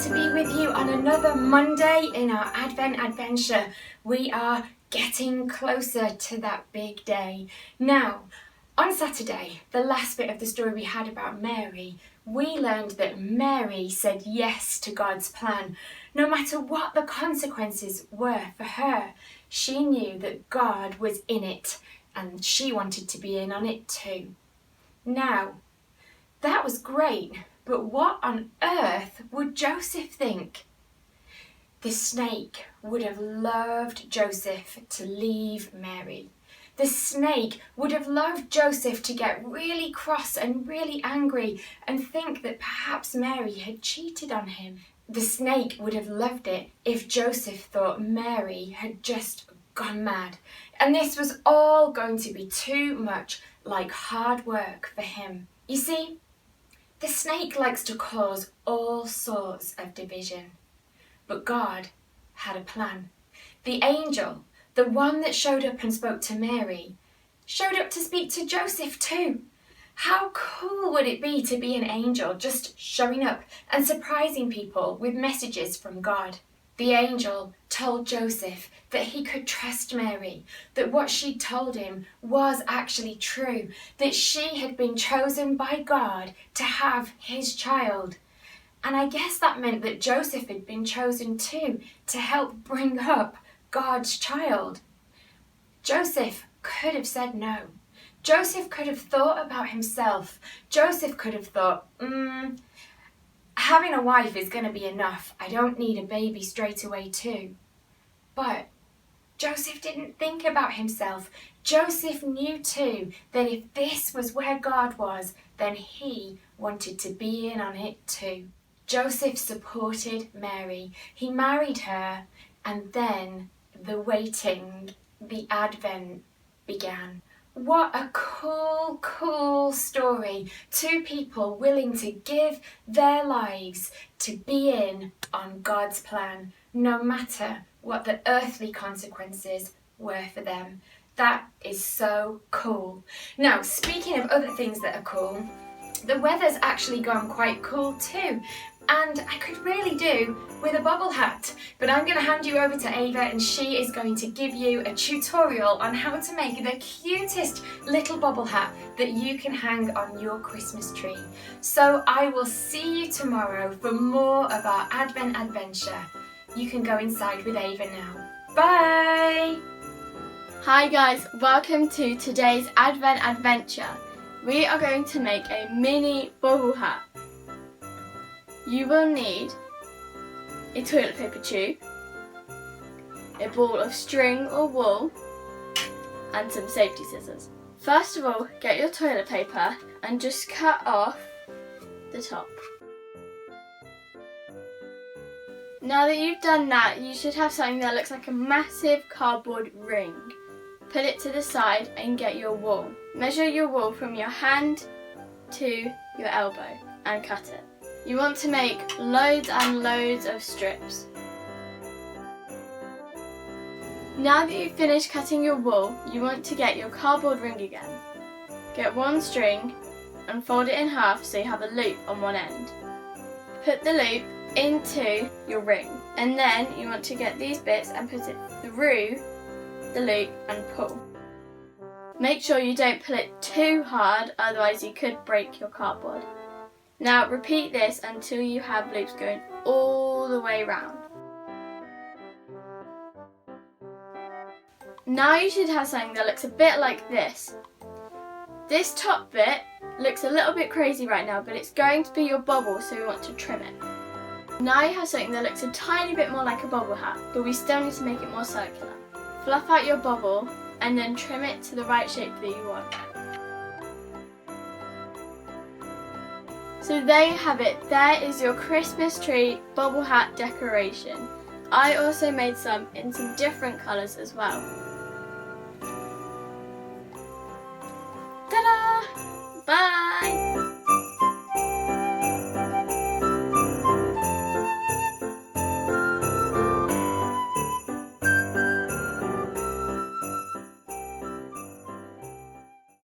to be with you on another Monday in our Advent adventure. We are getting closer to that big day. Now, on Saturday, the last bit of the story we had about Mary, we learned that Mary said yes to God's plan. No matter what the consequences were for her, she knew that God was in it and she wanted to be in on it too. Now, that was great, but what on earth would Joseph think? The snake would have loved Joseph to leave Mary. The snake would have loved Joseph to get really cross and really angry and think that perhaps Mary had cheated on him. The snake would have loved it if Joseph thought Mary had just gone mad. And this was all going to be too much like hard work for him. You see, the snake likes to cause all sorts of division. But God had a plan. The angel, the one that showed up and spoke to Mary, showed up to speak to Joseph too. How cool would it be to be an angel just showing up and surprising people with messages from God? The angel told Joseph that he could trust Mary, that what she told him was actually true, that she had been chosen by God to have his child. And I guess that meant that Joseph had been chosen too to help bring up God's child. Joseph could have said no. Joseph could have thought about himself. Joseph could have thought, having a wife is going to be enough. I don't need a baby straight away too. But Joseph didn't think about himself. Joseph knew too that if this was where God was, then he wanted to be in on it too. Joseph supported Mary. He married her, and then the waiting, the Advent began. What a cool story. Two people willing to give their lives to be in on God's plan, no matter what the earthly consequences were for them. That is so cool. Now, speaking of other things that are cool, the weather's actually gone quite cool too. And I could really do with a bobble hat. But I'm going to hand you over to Ava and she is going to give you a tutorial on how to make the cutest little bobble hat that you can hang on your Christmas tree. So I will see you tomorrow for more of our Advent adventure. You can go inside with Ava now. Bye! Hi guys, welcome to today's Advent adventure. We are going to make a mini bobble hat. You will need a toilet paper tube, a ball of string or wool, and some safety scissors. First of all, get your toilet paper and just cut off the top. Now that you've done that, you should have something that looks like a massive cardboard ring. Put it to the side and get your wool. Measure your wool from your hand to your elbow and cut it. You want to make loads and loads of strips. Now that you've finished cutting your wool, you want to get your cardboard ring again. Get one string and fold it in half so you have a loop on one end. Put the loop into your ring, and then you want to get these bits and put it through the loop and pull. Make sure you don't pull it too hard, otherwise you could break your cardboard. Now repeat this until you have loops going all the way round. Now you should have something that looks a bit like this. This top bit looks a little bit crazy right now, but it's going to be your bobble, so we want to trim it. Now you have something that looks a tiny bit more like a bobble hat, but we still need to make it more circular. Fluff out your bobble and then trim it to the right shape that you want. So there you have it, there is your Christmas tree bobble hat decoration. I also made some in some different colours as well.